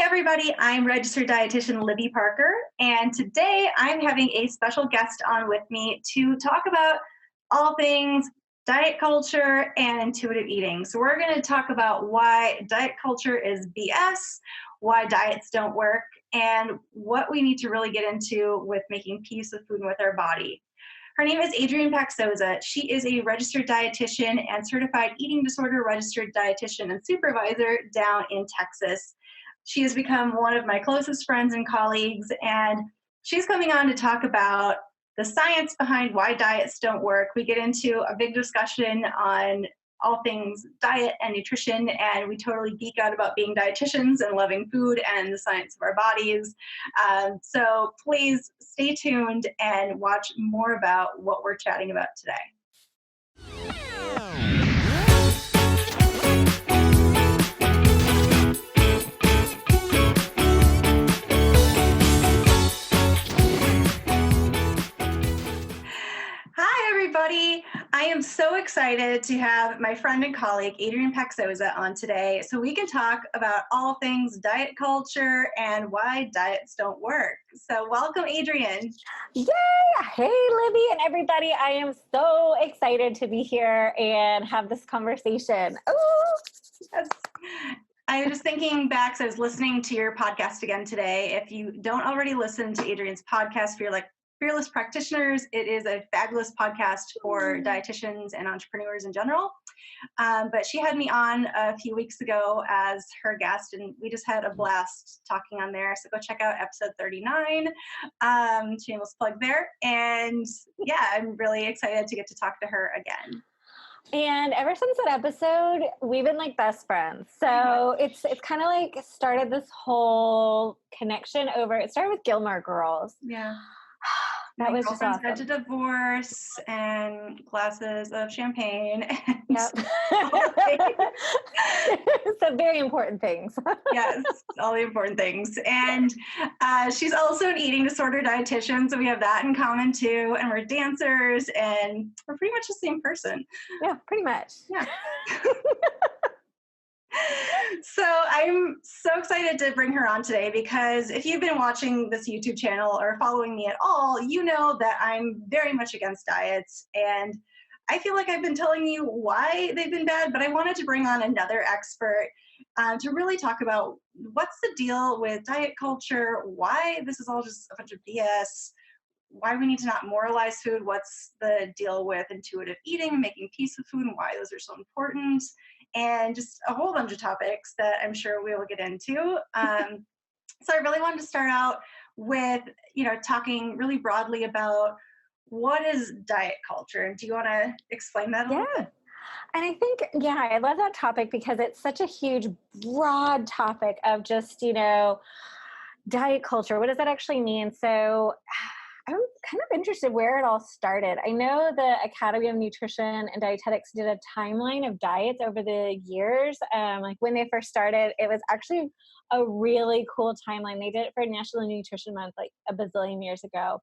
everybody, I'm registered dietitian Libby Parker, and today I'm having a special guest on with me to talk about all things diet culture and intuitive eating. So we're going to talk about why diet culture is BS, why diets don't work, and what we need to really get into with making peace with food and with our body. Her name is Adrien Paczosa. She is a registered dietitian and certified eating disorder registered dietitian and supervisor down in Texas. She has become one of my closest friends and colleagues, and she's coming on to talk about the science behind why diets don't work. We get into a big discussion on all things diet and nutrition, and we totally geek out about being dietitians and loving food and the science of our bodies. So please stay tuned and watch more about what we're chatting about today. Hi, everybody. I am so excited to have my friend and colleague, Adrien Paczosa, on today so we can talk about all things diet culture and why diets don't work. So welcome, Adrien. Yay! Hey, Libby and everybody. I am so excited to be here and have this conversation. Ooh. Yes. I was just thinking back, so I was listening to your podcast again today. If you don't already listen to Adrien's podcast, if you're like Fearless Practitioners, it is a fabulous podcast for dietitians and entrepreneurs in general. But she had me on a few weeks ago as her guest, and we just had a blast talking on there. So go check out episode 39. Shameless plug there. And yeah, I'm really excited to get to talk to her again. And ever since that episode, we've been like best friends. So it's kind of like started this whole connection over. It started with Gilmore Girls. Yeah. That was just awesome. Had to divorce and glasses of champagne. And yep. So very important things. Yes, all the important things. And she's also an eating disorder dietitian, so we have that in common too. And we're dancers, and we're pretty much the same person. Yeah, pretty much. Yeah. So I'm so excited to bring her on today because if you've been watching this YouTube channel or following me at all, you know that I'm very much against diets, and I feel like I've been telling you why they've been bad, but I wanted to bring on another expert to really talk about what's the deal with diet culture, why this is all just a bunch of BS, why we need to not moralize food, what's the deal with intuitive eating, making peace with food, and why those are so important, and just a whole bunch of topics that I'm sure we will get into. So I really wanted to start out with, talking really broadly about what is diet culture. Do you want to explain that a little bit? And I think, I love that topic because it's such a huge, broad topic of just, diet culture. What does that actually mean? So I'm kind of interested where it all started. I know the Academy of Nutrition and Dietetics did a timeline of diets over the years. Like when they first started, it was actually a really cool timeline. They did it for National Nutrition Month like a bazillion years ago.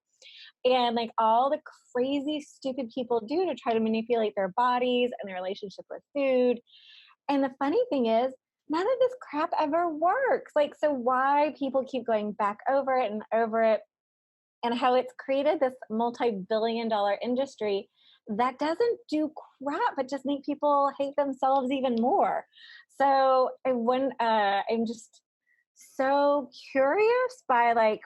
And like all the crazy, stupid people do to try to manipulate their bodies and their relationship with food. And the funny thing is, none of this crap ever works. Like, so why people keep going back over it and over it, and how it's created this multi-billion-dollar industry that doesn't do crap, but just make people hate themselves even more. So I'm just so curious by like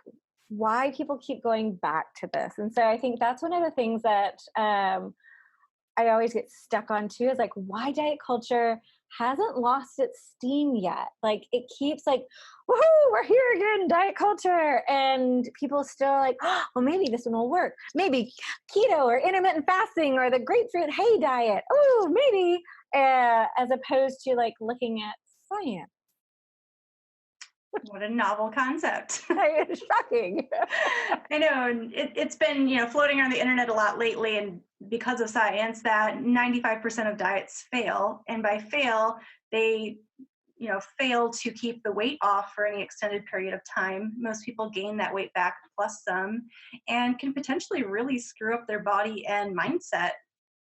why people keep going back to this. And so I think that's one of the things that I always get stuck on too, is like why diet culture hasn't lost its steam yet. Like it keeps like, woohoo, we're here again, diet culture. And people still like, oh, well, maybe this one will work. Maybe keto or intermittent fasting or the grapefruit hay diet. Oh, maybe, as opposed to like looking at science. What a novel concept. It's shocking. I know, and it's been, floating around the internet a lot lately, and because of science, that 95% of diets fail. And by fail, they, fail to keep the weight off for any extended period of time. Most people gain that weight back plus some, and can potentially really screw up their body and mindset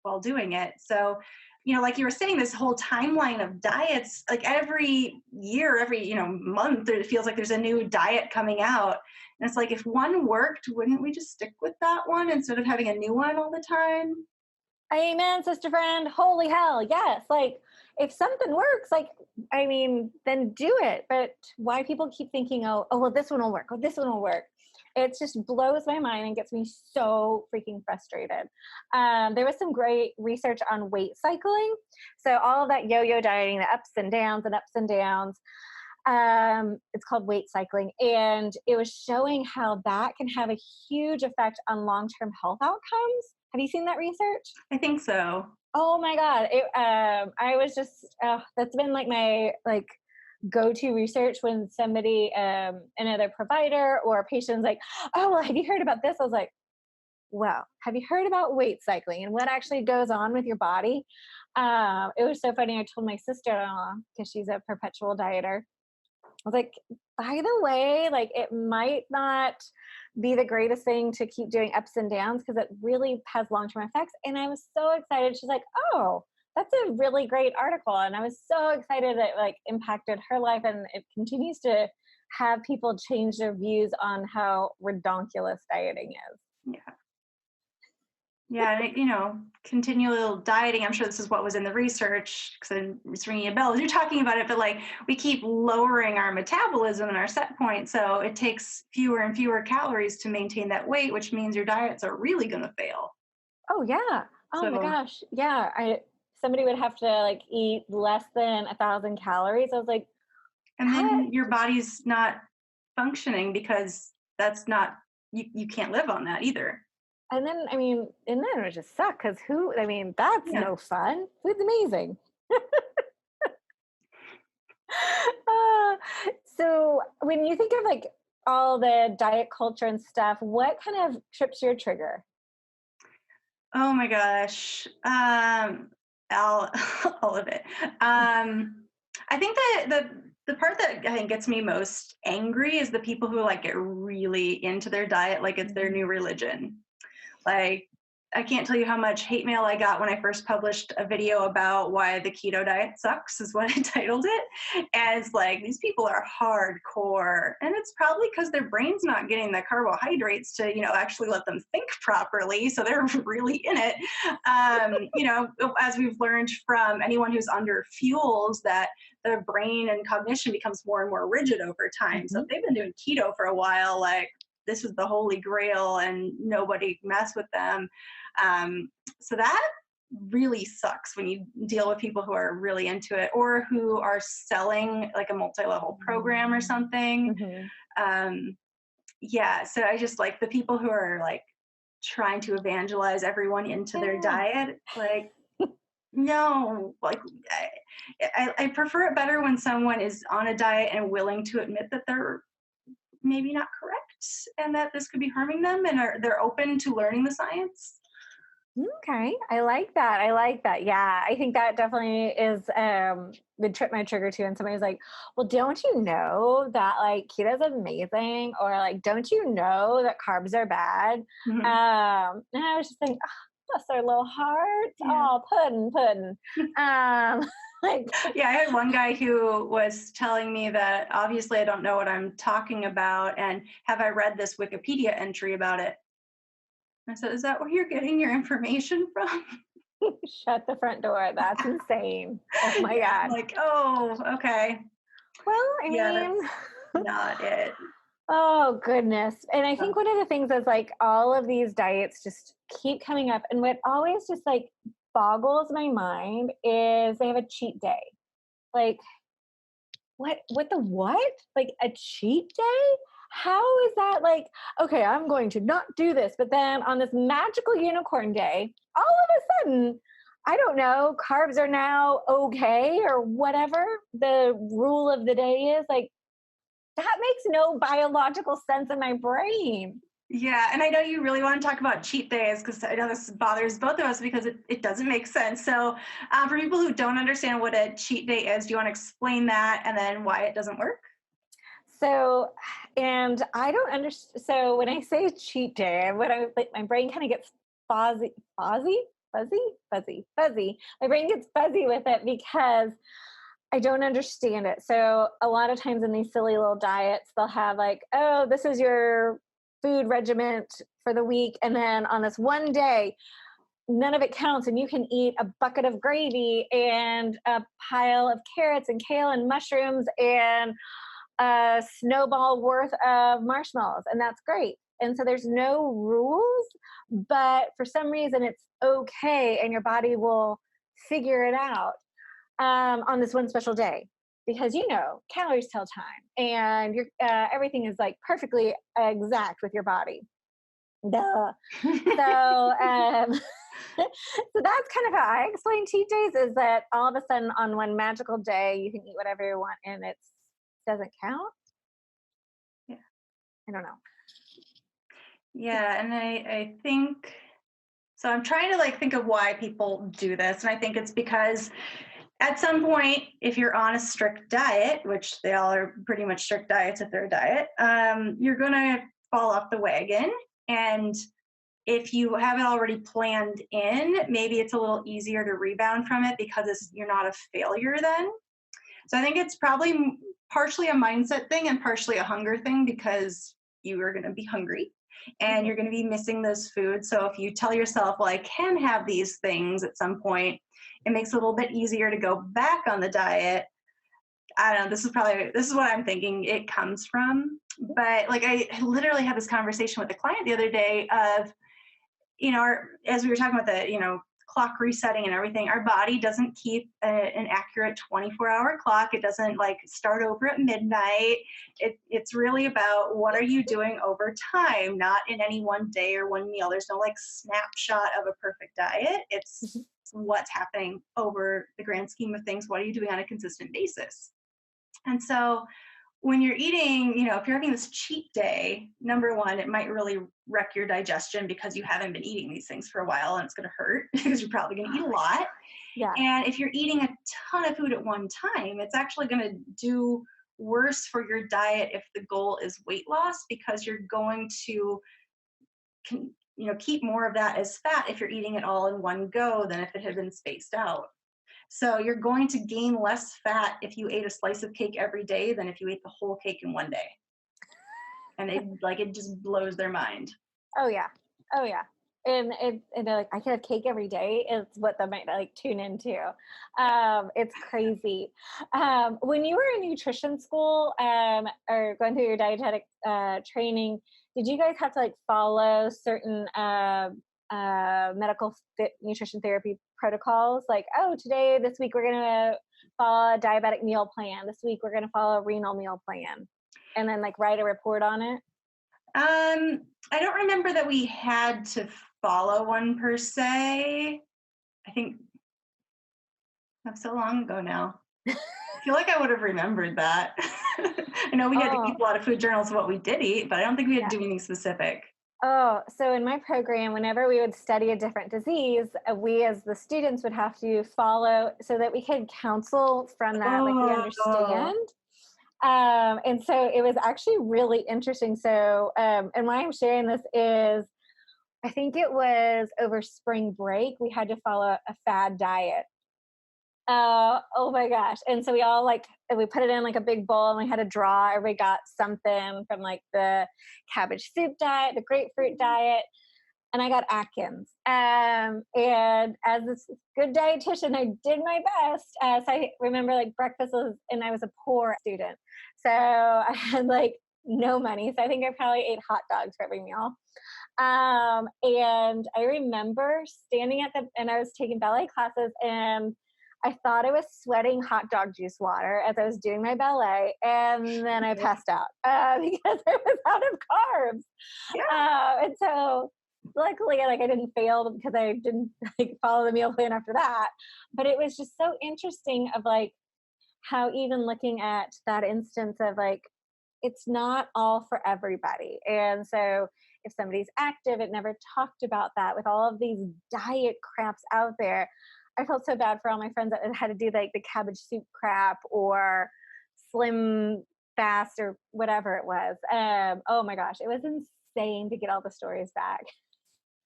while doing it. So like you were saying, this whole timeline of diets, like every year, every, month, it feels like there's a new diet coming out. And it's like, if one worked, wouldn't we just stick with that one instead of having a new one all the time? Amen, sister friend. Holy hell. Yes. Like if something works, then do it. But why people keep thinking, well, this one will work. Oh, this one will work. It just blows my mind and gets me so freaking frustrated. There was some great research on weight cycling. So all of that yo-yo dieting, the ups and downs and ups and downs, it's called weight cycling. And it was showing how that can have a huge effect on long-term health outcomes. Have you seen that research? I think so. Oh my God. I was just, that's been like my go-to research when somebody, another provider or a patient's like, oh, well, have you heard about this? I was like, well, have you heard about weight cycling and what actually goes on with your body? It was so funny. I told my sister-in-law, because she's a perpetual dieter, I was like, by the way, it might not be the greatest thing to keep doing ups and downs because it really has long-term effects. And I was so excited. She's like, oh, that's a really great article. And I was so excited that it impacted her life, and it continues to have people change their views on how redonkulous dieting is. Yeah. Yeah, continual dieting. I'm sure this is what was in the research because it's ringing a bell as you're talking about it. But we keep lowering our metabolism and our set point, so it takes fewer and fewer calories to maintain that weight, which means your diets are really going to fail. Oh yeah. Oh my gosh. Yeah. Somebody would have to eat less than 1,000 calories. I was like, and then your body's not functioning because that's not you can't live on that either. And then, it would just suck because that's no fun. Food's amazing. So when you think of all the diet culture and stuff, what kind of trips your trigger? Oh my gosh. All of it. I think that the part that I think gets me most angry is the people who get really into their diet like it's their new religion. I can't tell you how much hate mail I got when I first published a video about why the keto diet sucks, is what I titled it. And it's these people are hardcore. And it's probably because their brain's not getting the carbohydrates to, actually let them think properly. So they're really in it. As we've learned from anyone who's under fuels, that the brain and cognition becomes more and more rigid over time. Mm-hmm. So if they've been doing keto for a while, this is the holy grail and nobody mess with them. So that really sucks when you deal with people who are really into it or who are selling a multi-level program or something. Mm-hmm. So I just the people who are trying to evangelize everyone into their diet. No, I prefer it better when someone is on a diet and willing to admit that they're maybe not correct and that this could be harming them, and they're open to learning the science. Okay. I like that. Yeah. I think that definitely is would trip my trigger too. And somebody's like, well, don't you know that keto is amazing? Or don't you know that carbs are bad? Mm-hmm. And I was just thinking, bless their little hearts. Yeah. Oh, pudding. Yeah, I had one guy who was telling me that obviously I don't know what I'm talking about, and have I read this Wikipedia entry about it? I said, is that where you're getting your information from? Shut the front door. That's insane. Oh my God. Oh, okay. Well, that's not it. Oh goodness. And I think one of the things is all of these diets just keep coming up, and what always just boggles my mind is they have a cheat day. What the what? A cheat day? How is that okay, I'm going to not do this, but then on this magical unicorn day, all of a sudden, I don't know, carbs are now okay or whatever the rule of the day is. That makes no biological sense in my brain. Yeah, and I know you really want to talk about cheat days because I know this bothers both of us because it doesn't make sense. So for people who don't understand what a cheat day is, do you want to explain that and then why it doesn't work? So, and I don't understand. So when I say cheat day, my brain kind of gets fuzzy. fuzzy. My brain gets fuzzy with it because I don't understand it. So a lot of times in these silly little diets, they'll have like, oh, this is your food regiment for the week. And then on this one day, none of it counts. And you can eat a bucket of gravy and a pile of carrots and kale and mushrooms and a snowball worth of marshmallows. And that's great. And so there's no rules, but for some reason it's okay. And your body will figure it out on this one special day, because calories tell time, and your everything is like perfectly exact with your body. Duh. So so that's kind of how I explain cheat days, is that all of a sudden on one magical day you can eat whatever you want and it doesn't count. Yeah, I don't know. Yeah, and I think so. I'm trying to like think of why people do this, and I think it's because at some point, if you're on a strict diet, which they all are pretty much strict diets if they're a diet, you're going to fall off the wagon. And if you have it already planned in, maybe it's a little easier to rebound from it because you're not a failure then. So I think it's probably partially a mindset thing and partially a hunger thing, because you are going to be hungry and you're going to be missing those foods. So if you tell yourself, well, I can have these things at some point, it makes it a little bit easier to go back on the diet. I don't know, this is what I'm thinking it comes from. But like I literally had this conversation with a client the other day of, as we were talking about the, clock resetting and everything, our body doesn't keep an accurate 24-hour clock. It doesn't like start over at midnight. It's really about what are you doing over time, not in any one day or one meal. There's no like snapshot of a perfect diet. It's what's happening over the grand scheme of things. What are you doing on a consistent basis? And so when you're eating, if you're having this cheat day, number one, it might really wreck your digestion because you haven't been eating these things for a while, and it's going to hurt because you're probably going to eat a lot. Yeah. And if you're eating a ton of food at one time, it's actually going to do worse for your diet if the goal is weight loss, because you're going to keep more of that as fat if you're eating it all in one go than if it had been spaced out. So you're going to gain less fat if you ate a slice of cake every day than if you ate the whole cake in one day. And it just blows their mind. Oh yeah. And they're like, I can have cake every day. It's what they might like tune into. It's crazy. When you were in nutrition school or going through your dietetic training, did you guys have to like follow certain medical nutrition therapy protocols? Like, this week we're going to follow a diabetic meal plan. This week we're going to follow a renal meal plan, and then like write a report on it? I don't remember that we had to follow one per se. I think that's so long ago now. I feel like I would have remembered that. I know we had to keep a lot of food journals of what we did eat, but I don't think we had to do anything specific. Oh, so in my program, whenever we would study a different disease, we as the students would have to follow so that we could counsel from that, like we understand. And so it was actually really interesting. So, and why I'm sharing this is, I think it was over spring break, we had to follow a fad diet. Oh my gosh. And so we all we put it in like a big bowl and we had to draw. Everybody got something from like the cabbage soup diet, the grapefruit diet, and I got Atkins. And as this good dietitian, I did my best. So I remember like breakfast was, and I was a poor student. So I had like no money. So I think I probably ate hot dogs for every meal. And I remember standing and I was taking ballet classes, and I thought I was sweating hot dog juice water as I was doing my ballet, and then I passed out because I was out of carbs. Yeah. And so luckily, I didn't fail because I didn't follow the meal plan after that. But it was just so interesting of how even looking at that instance of it's not all for everybody. And so if somebody's active, it never talked about that with all of these diet craps out there. I felt so bad for all my friends that had to do the cabbage soup crap or slim fast or whatever it was. Oh my gosh, it was insane to get all the stories back.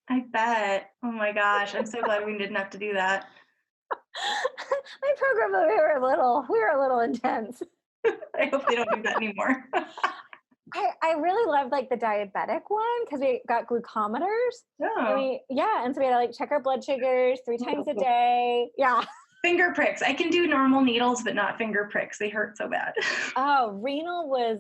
I bet. Oh my gosh. I'm so glad we didn't have to do that. My program, we were a little intense. I hope they don't do that anymore. I really loved like the diabetic one because we got glucometers. And Oh. and so we had to like check our blood sugars 3 times a day. Yeah. Finger pricks. I can do normal needles, but not finger pricks. They hurt so bad. Oh, renal was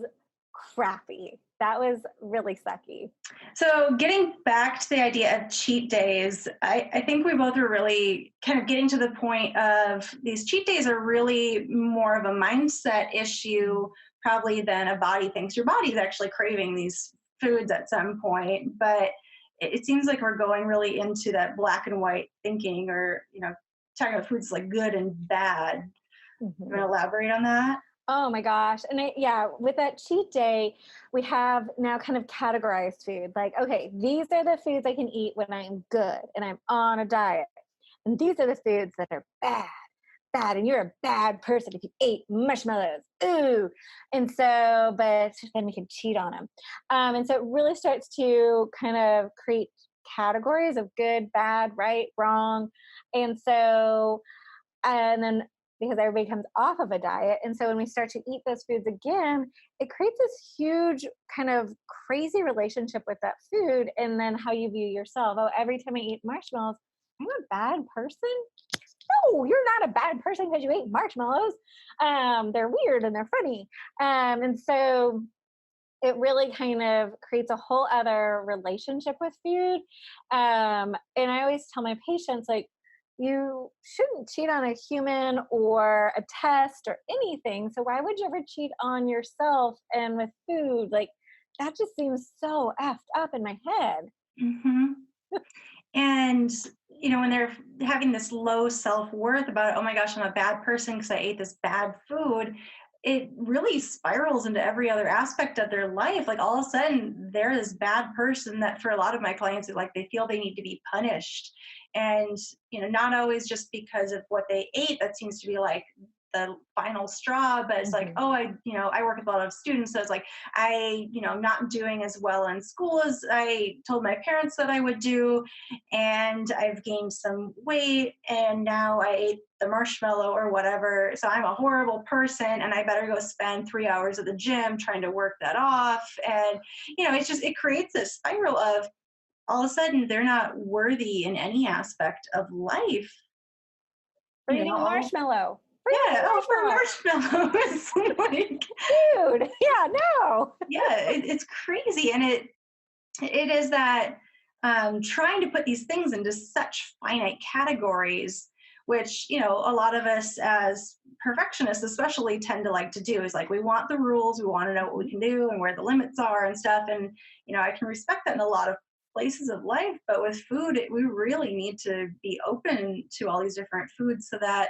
crappy. That was really sucky. So getting back to the idea of cheat days, I think we both are really kind of getting to the point of these cheat days are really more of a mindset issue probably than a body thing. So your body's actually craving these foods at some point, but it seems like we're going really into that black and white thinking or, talking about foods like good and bad. You want to elaborate on that? Oh my gosh. And with that cheat day, we have now kind of categorized food. Like, okay, these are the foods I can eat when I'm good and I'm on a diet. And these are the foods that are bad. And you're a bad person if you ate marshmallows. Ooh. And so, but then we can cheat on them. And so it really starts to kind of create categories of good, bad, right, wrong. And so, and then because everybody comes off of a diet. And so when we start to eat those foods again, it creates this huge kind of crazy relationship with that food and then how you view yourself. Oh, every time I eat marshmallows, I'm a bad person? No, you're not a bad person because you ate marshmallows. They're weird and they're funny. And so it really kind of creates a whole other relationship with food. And I always tell my patients, like, you shouldn't cheat on a human or a test or anything. So why would you ever cheat on yourself and with food? Like that just seems so effed up in my head. Mm-hmm. And, when they're having this low self-worth about, oh my gosh, I'm a bad person because I ate this bad food, it really spirals into every other aspect of their life. Like all of a sudden, they're this bad person that for a lot of my clients, like they feel they need to be punished. And, not always just because of what they ate. That seems to be like the final straw, but it's like, oh, I work with a lot of students. So it's like, I'm not doing as well in school as I told my parents that I would do. And I've gained some weight and now I ate the marshmallow or whatever. So I'm a horrible person and I better go spend 3 hours at the gym trying to work that off. And, it creates this spiral of all of a sudden they're not worthy in any aspect of life. For eating a marshmallow. For marshmallows. Like, dude, yeah, no. Yeah, it's crazy. And it is that trying to put these things into such finite categories, which, a lot of us as perfectionists especially tend to like to do is like, we want the rules, we want to know what we can do and where the limits are and stuff. And, I can respect that in a lot of places of life, but with food, we really need to be open to all these different foods so that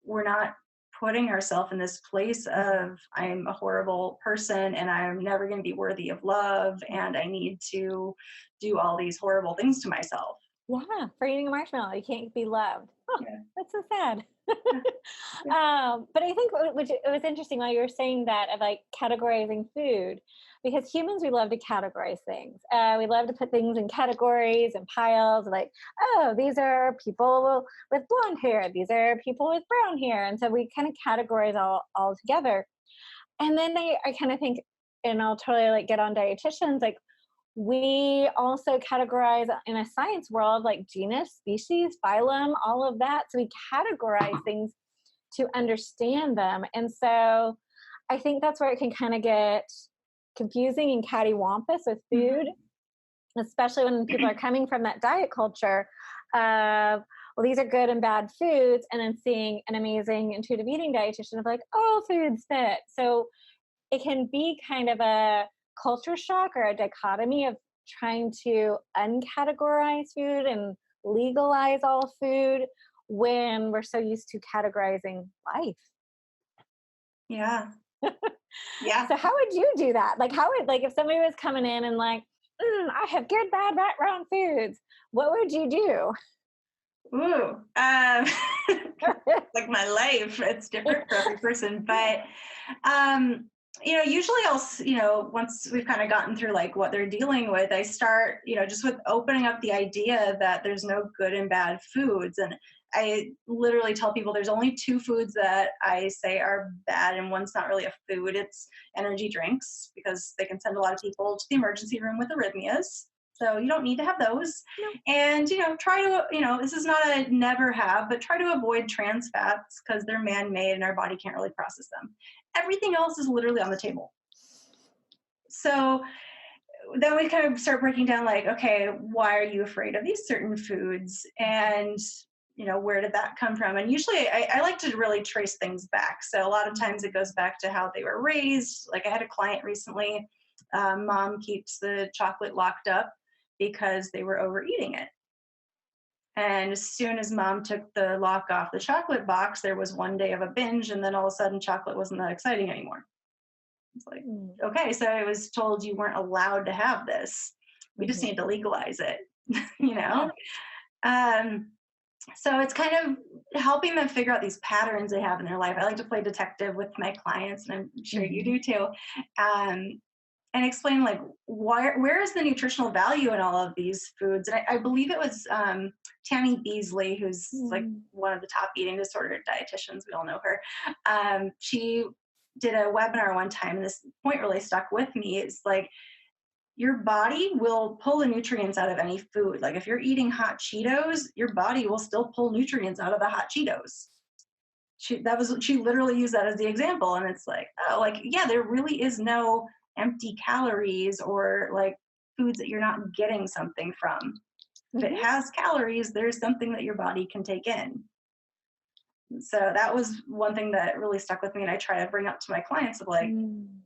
we're not putting ourselves in this place of I'm a horrible person and I'm never going to be worthy of love and I need to do all these horrible things to myself. Yeah, for eating a marshmallow, you can't be loved. Oh, yeah. That's so sad. But I think it was interesting while you were saying that of like categorizing food, because humans, we love to categorize things. We love to put things in categories and piles like, oh, these are people with blonde hair. These are people with brown hair. And so we kind of categorize all together. And then I kind of think, and I'll totally like get on dietitians, like we also categorize in a science world like genus, species, phylum, all of that. So we categorize things to understand them. And so I think that's where it can kind of get confusing and cattywampus with food, especially when people are coming from that diet culture of, well, these are good and bad foods, and then seeing an amazing intuitive eating dietitian of like, all foods fit. So it can be kind of a culture shock or a dichotomy of trying to uncategorize food and legalize all food when we're so used to categorizing life. Yeah. Yeah. So how would you do that? Like, how would, like, if somebody was coming in and like, I have good, bad, right, wrong foods, what would you do? Ooh, like my life, it's different for every person, but Usually once we've kind of gotten through like what they're dealing with, I start, just with opening up the idea that there's no good and bad foods. And I literally tell people there's only two foods that I say are bad, and one's not really a food. It's energy drinks, because they can send a lot of people to the emergency room with arrhythmias. So you don't need to have those. No. And, try to, this is not a never have, but try to avoid trans fats because they're man-made and our body can't really process them. Everything else is literally on the table. So then we kind of start breaking down like, okay, why are you afraid of these certain foods? And, where did that come from? And usually I like to really trace things back. So a lot of times it goes back to how they were raised. Like I had a client recently, mom keeps the chocolate locked up because they were overeating it. And as soon as mom took the lock off the chocolate box, there was one day of a binge, and then all of a sudden chocolate wasn't that exciting anymore. It's like, okay, so I was told you weren't allowed to have this. We just need to legalize it, So it's kind of helping them figure out these patterns they have in their life. I like to play detective with my clients, and I'm sure you do too. And explain like where is the nutritional value in all of these foods. And I believe it was Tammy Beasley, who's like one of the top eating disorder dietitians. We all know her. She did a webinar one time, and this point really stuck with me. It's like your body will pull the nutrients out of any food. Like if you're eating hot Cheetos, your body will still pull nutrients out of the hot Cheetos. She literally used that as the example. And it's like, oh, like, yeah, there really is no empty calories or like foods that you're not getting something from. If it has calories, there's something that your body can take in. So that was one thing that really stuck with me, and I try to bring up to my clients of like,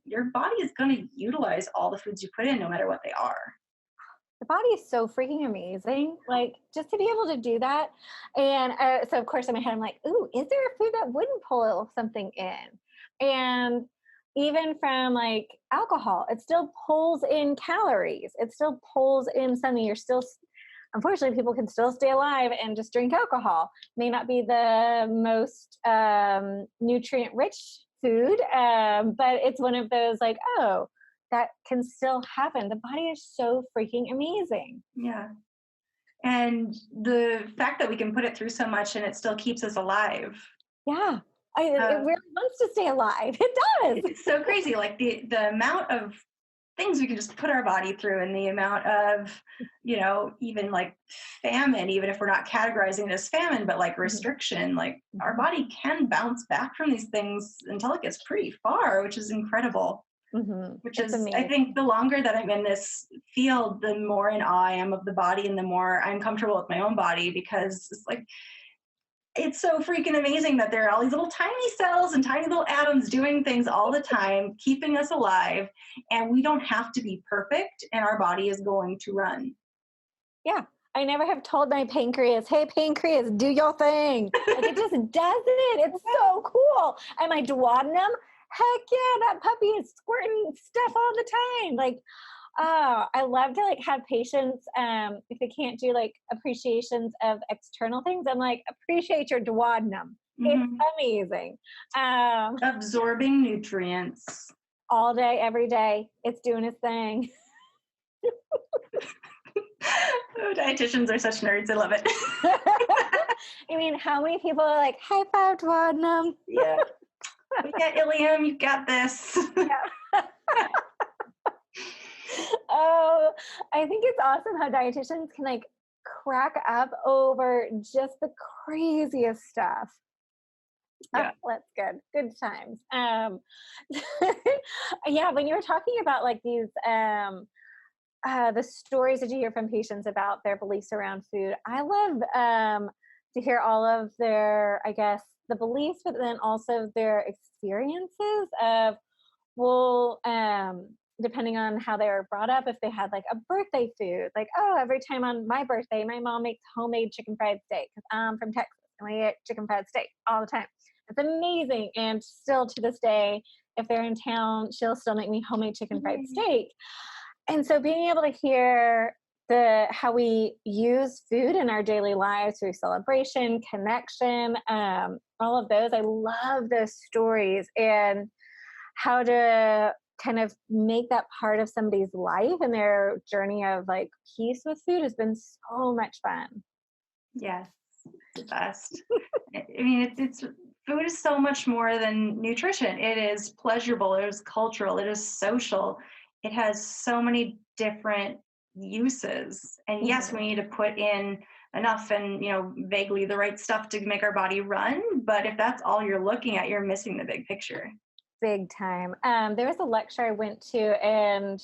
your body is going to utilize all the foods you put in no matter what they are. The body is so freaking amazing. Like just to be able to do that. And so of course in my head, I'm like, ooh, is there a food that wouldn't pull something in? And even from like alcohol, it still pulls in calories. It still pulls in something. You're still, unfortunately, people can still stay alive and just drink alcohol. May not be the most nutrient-rich food, but it's one of those like, oh, that can still happen. The body is so freaking amazing. Yeah. And the fact that we can put it through so much and it still keeps us alive. Yeah. It really wants to stay alive. It does. It's so crazy. Like the amount of things we can just put our body through, and the amount of, even like famine, even if we're not categorizing it as famine, but like restriction, like our body can bounce back from these things until it gets pretty far, which is incredible. Which is amazing. I think the longer that I'm in this field, the more in awe I am of the body and the more I'm comfortable with my own body, because it's like, it's so freaking amazing that there are all these little tiny cells and tiny little atoms doing things all the time, keeping us alive, and we don't have to be perfect, and our body is going to run. Yeah. I never have told my pancreas, hey, pancreas, do your thing. Like it just does it. It's so cool. And my duodenum, heck yeah, that puppy is squirting stuff all the time. Like, I love to like have patients, if they can't do like appreciations of external things, I'm like, appreciate your duodenum. It's amazing. Absorbing nutrients. All day, every day. It's doing its thing. Oh, dietitians are such nerds. I love it. I mean, how many people are like, high five, duodenum? Yeah. Yeah, Ilium, you got this. Yeah. Oh, I think it's awesome how dietitians can like crack up over just the craziest stuff. Yeah. Oh, that's good. Good times. Yeah, when you were talking about like these, the stories that you hear from patients about their beliefs around food, I love to hear all of their, I guess, the beliefs, but then also their experiences of, well, depending on how they were brought up, if they had like a birthday food, like, oh, every time on my birthday, my mom makes homemade chicken fried steak because I'm from Texas and we eat chicken fried steak all the time. It's amazing. And still to this day, if they're in town, she'll still make me homemade chicken fried steak. And so being able to hear how we use food in our daily lives through celebration, connection, all of those, I love those stories. And how to kind of make that part of somebody's life and their journey of like peace with food has been so much fun. Yes, the best. I mean, it's food is so much more than nutrition. It is pleasurable. It is cultural. It is social. It has so many different uses. And yes, we need to put in enough and vaguely the right stuff to make our body run. But if that's all you're looking at, you're missing the big picture. Big time. There was a lecture I went to, and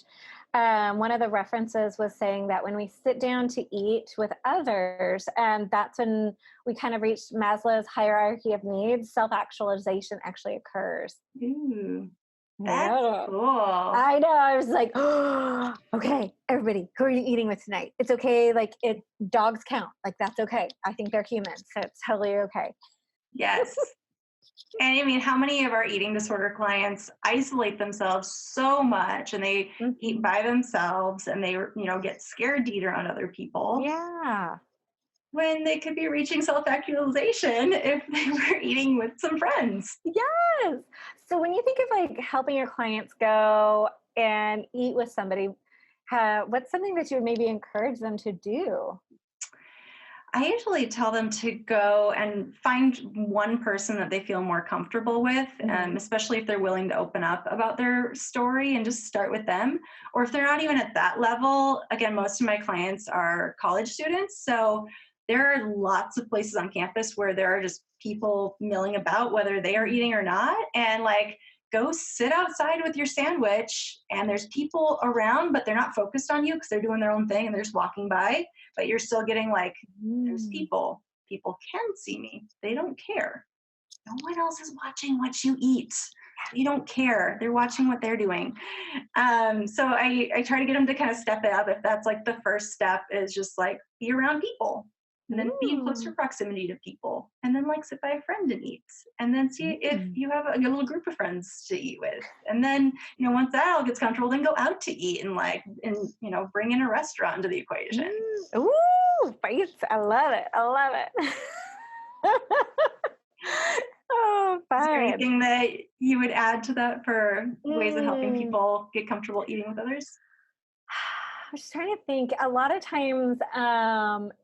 one of the references was saying that when we sit down to eat with others, that's when we kind of reach Maslow's hierarchy of needs, self-actualization actually occurs. Ooh, that's cool. I know. I was like, oh, okay, everybody, who are you eating with tonight? It's okay. Like, dogs count. Like, that's okay. I think they're human, so it's totally okay. Yes. And I mean, how many of our eating disorder clients isolate themselves so much and they eat by themselves and they, get scared to eat around other people. Yeah. When they could be reaching self-actualization if they were eating with some friends. Yes. So when you think of like helping your clients go and eat with somebody, what's something that you would maybe encourage them to do? I usually tell them to go and find one person that they feel more comfortable with, especially if they're willing to open up about their story and just start with them. Or if they're not even at that level, again, most of my clients are college students. So there are lots of places on campus where there are just people milling about, whether they are eating or not. And like, go sit outside with your sandwich and there's people around, but they're not focused on you because they're doing their own thing and they're just walking by, but you're still getting like, there's people can see me. They don't care. No one else is watching what you eat. You don't care. They're watching what they're doing. So I try to get them to kind of step it up. If that's like the first step is just like be around people. And then be in closer proximity to people, and then like sit by a friend and eat, and then see if you have a little group of friends to eat with, and then once that all gets comfortable, then go out to eat and bring in a restaurant into the equation. Ooh, bites! I love it. I love it. Oh, fun. Is there anything that you would add to that for ways of helping people get comfortable eating with others? I'm just trying to think. A lot of times,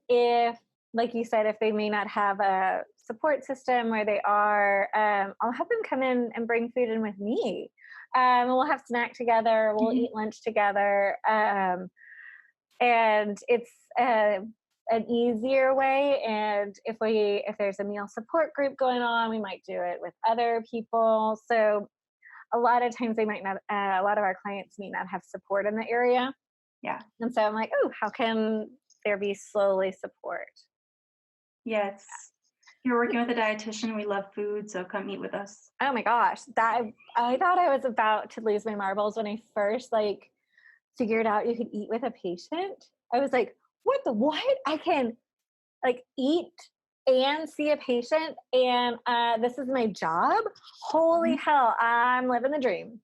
if, like you said, if they may not have a support system where they are, I'll have them come in and bring food in with me. We'll have snack together. We'll eat lunch together. And it's an easier way. And if there's a meal support group going on, we might do it with other people. So a lot of times they might not, a lot of our clients may not have support in the area. Yeah. And so I'm like, oh, how can there be slowly support? Yes. You're working with a dietitian. We love food, so come eat with us. Oh my gosh. I thought I was about to lose my marbles when I first figured out you could eat with a patient. I was like, what? I can eat and see a patient and this is my job? Holy hell, I'm living the dream.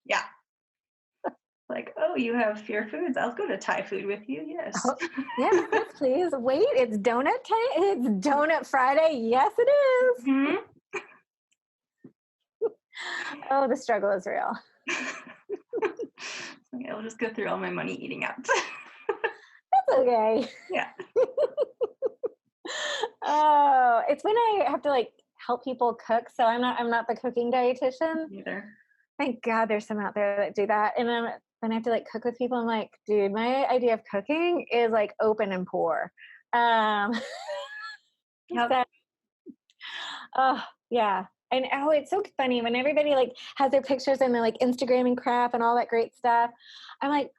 Yeah. Like, oh, you have fear foods. I'll go to Thai food with you. Yes. Oh, yes, please. Wait, it's donut time. It's donut Friday. Yes, it is. Mm-hmm. Oh, the struggle is real. Okay, I'll just go through all my money eating out. That's okay. Yeah. Oh, it's when I have to help people cook. So I'm not the cooking dietitian. Either. Thank God there's some out there that do that. And then when I have to cook with people, I'm like, dude, my idea of cooking is open and pour. Yep. So, oh yeah. And it's so funny when everybody has their pictures and they're Instagram and crap and all that great stuff. I'm like,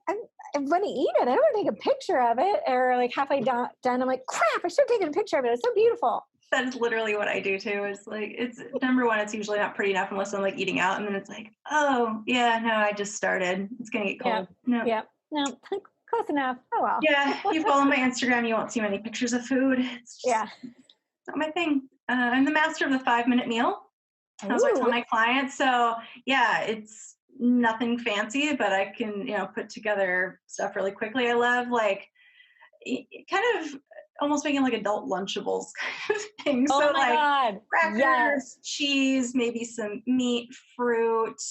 I'm going to eat it. I don't want to take a picture of it. Or halfway done, I'm like, crap, I should have taken a picture of it. It's so beautiful. That is literally what I do too. It's number one, it's usually not pretty enough unless I'm eating out. And then it's oh yeah, no, I just started. It's going to get cold. Yeah. No, close enough. Oh well. Yeah. You follow my Instagram, you won't see many pictures of food. It's just not my thing. I'm the master of the 5-minute meal. That's what I tell my clients. So yeah, it's nothing fancy, but I can, put together stuff really quickly. I love kind of almost making like adult Lunchables kind of thing. Oh So my like God. Yes. crackers, cheese, maybe some meat, fruit,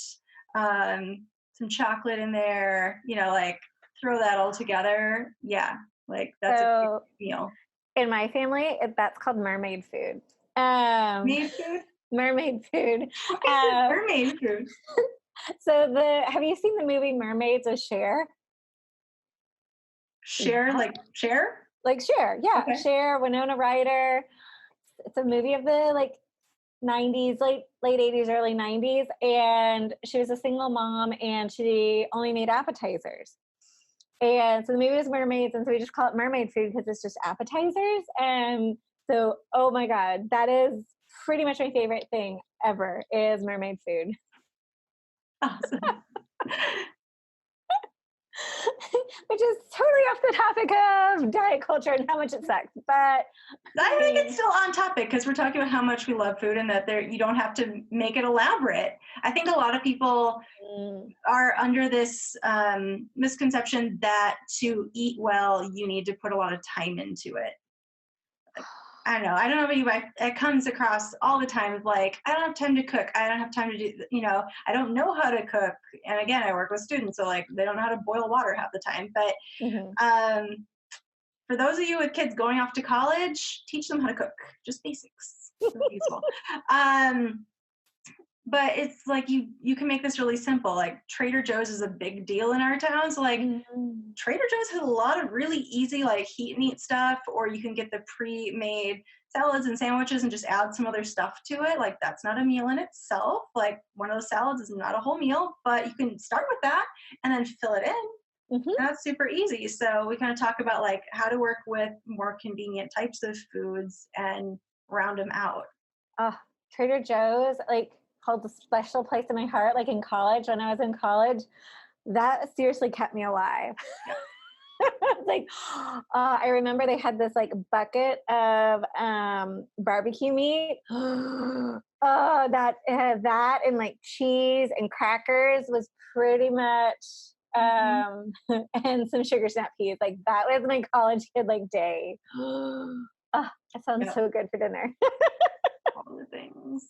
some chocolate in there, like throw that all together. Yeah. Like that's a big So meal. in my family, that's called mermaid food. Um, Made food? mermaid food. What is Um, mermaid food? have you seen the movie Mermaids with Cher? Share, like share? Like Cher, yeah, Okay. Cher, Winona Ryder. It's a movie of the like 90s, late 80s, early 90s, and she was a single mom and she only made appetizers. And so the movie was mermaids, and so we just call it mermaid food because it's just appetizers. And so, oh my God, that is pretty much my favorite thing ever is mermaid food. Awesome. Which is totally off the topic of diet culture and how much it sucks. But I think it's still on topic because we're talking about how much we love food and that you don't have to make it elaborate. I think a lot of people are under this misconception that to eat well, you need to put a lot of time into it. I don't know. I don't know about you, but it comes across all the time. Like, I don't have time to cook. I don't have time to do, I don't know how to cook. And again, I work with students, so like they don't know how to boil water half the time. But for those of you with kids going off to college, teach them how to cook, just basics. It's really useful. But it's like you can make this really simple. Like Trader Joe's is a big deal in our town. So like Trader Joe's has a lot of really easy like heat and eat stuff, or you can get the pre-made salads and sandwiches and just add some other stuff to it. Like that's not a meal in itself. Like one of those salads is not a whole meal, but you can start with that and then fill it in. That's super easy. So we kind of talk about like how to work with more convenient types of foods and round them out. Trader Joe's like holds a special place in my heart. Like in college, when I was in college, that seriously kept me alive. Like, I remember they had this like bucket of barbecue meat. That and like cheese and crackers was pretty much and some sugar snap peas. Like that was my college kid like day. That sounds so good for dinner. All the things.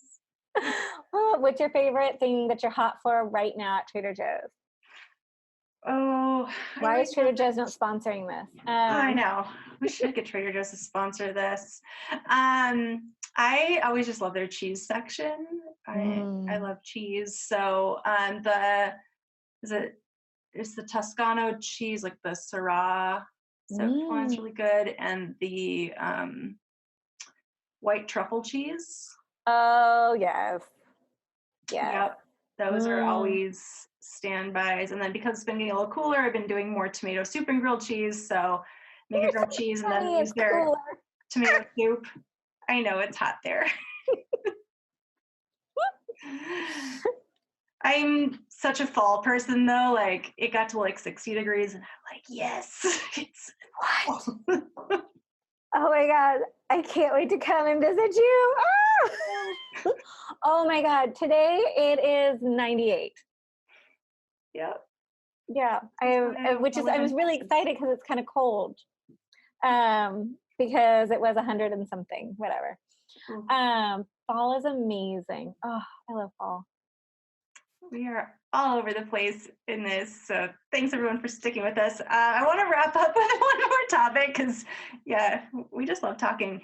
What's your favorite thing that you're hot for right now at Trader Joe's? Oh, why is Trader Joe's not sponsoring this? I know. We should get Trader Joe's to sponsor this. I always just love their cheese section. I love cheese. So it's the Toscano cheese, like the Syrah. So that one's really good, and the white truffle cheese. Oh yes. Yep. Those are always standbys. And then because it's been getting a little cooler, I've been doing more tomato soup and grilled cheese. So make a grilled cheese and then use their tomato soup. I know it's hot there. I'm such a fall person though. Like it got to like 60 degrees and I'm like, yes. It's what? Oh my God. I can't wait to come and visit you. Oh my God. Today it is 98. Yep. Yeah. I was really excited because it's kind of cold. Because it was 100 and something, whatever. Fall is amazing. Oh, I love fall. We are all over the place in this. So thanks everyone for sticking with us. I want to wrap up with one more topic because, we just love talking.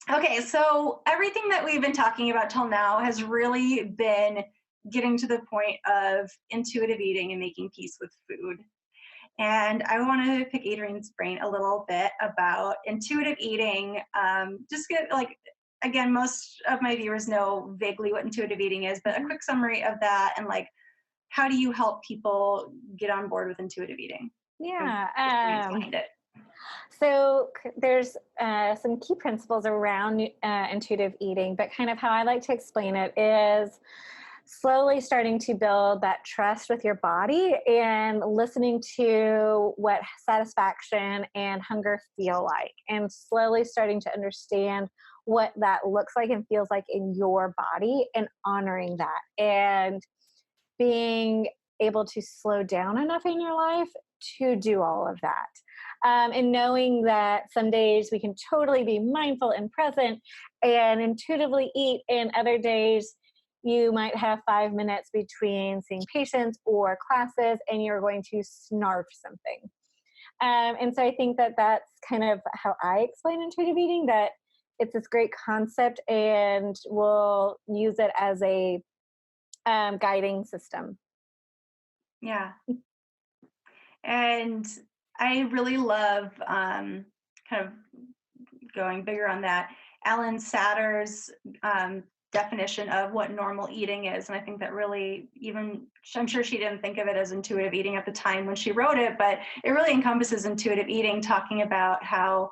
Okay, so everything that we've been talking about till now has really been getting to the point of intuitive eating and making peace with food. And I want to pick Adrien's brain a little bit about intuitive eating. Just get again, most of my viewers know vaguely what intuitive eating is, but a quick summary of that and like, how do you help people get on board with intuitive eating? Yeah. Behind it. So there's some key principles around intuitive eating, but kind of how I like to explain it is slowly starting to build that trust with your body and listening to what satisfaction and hunger feel like, and slowly starting to understand what that looks like and feels like in your body and honoring that, and being able to slow down enough in your life to do all of that. And knowing that some days we can totally be mindful and present and intuitively eat, and other days you might have 5 minutes between seeing patients or classes and you're going to snarf something. And so I think that that's kind of how I explain intuitive eating, that it's this great concept and we'll use it as a guiding system. Yeah. And I really love kind of going bigger on that, Alan Satter's definition of what normal eating is. And I think that really, even, I'm sure she didn't think of it as intuitive eating at the time when she wrote it, but it really encompasses intuitive eating, talking about how,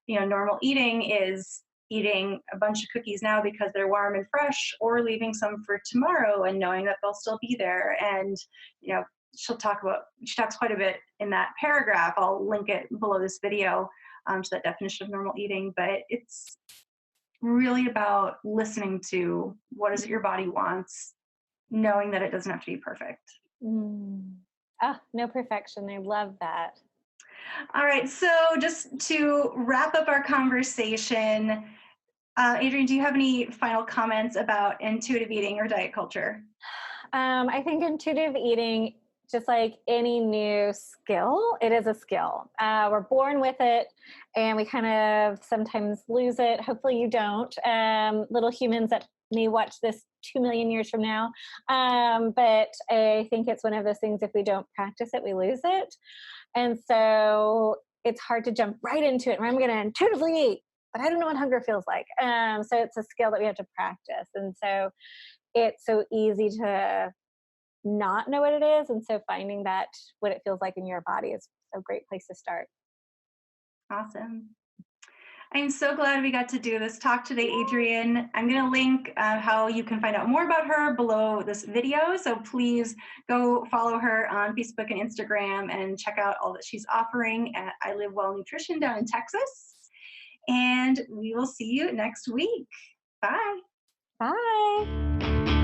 normal eating is eating a bunch of cookies now because they're warm and fresh, or leaving some for tomorrow and knowing that they'll still be there. And, she talks quite a bit in that paragraph. I'll link it below this video to that definition of normal eating, but it's really about listening to what is it your body wants, knowing that it doesn't have to be perfect. No perfection. I love that. All right. So just to wrap up our conversation, Adrien, do you have any final comments about intuitive eating or diet culture? I think intuitive eating, just like any new skill, it is a skill. We're born with it and we kind of sometimes lose it. Hopefully you don't. Little humans that may watch this 2 million years from now. But I think it's one of those things, if we don't practice it, we lose it. And so it's hard to jump right into it. I'm going to intuitively eat, but I don't know what hunger feels like. So it's a skill that we have to practice. And so it's so easy to not know what it is, and so finding that what it feels like in your body is a great place to start. Awesome. I'm so glad we got to do this talk today, Adrien. I'm going to link how you can find out more about her below this video, so please go follow her on Facebook and Instagram and check out all that she's offering at iLiveWell Nutrition down in Texas. And we will see you next week. Bye. Bye.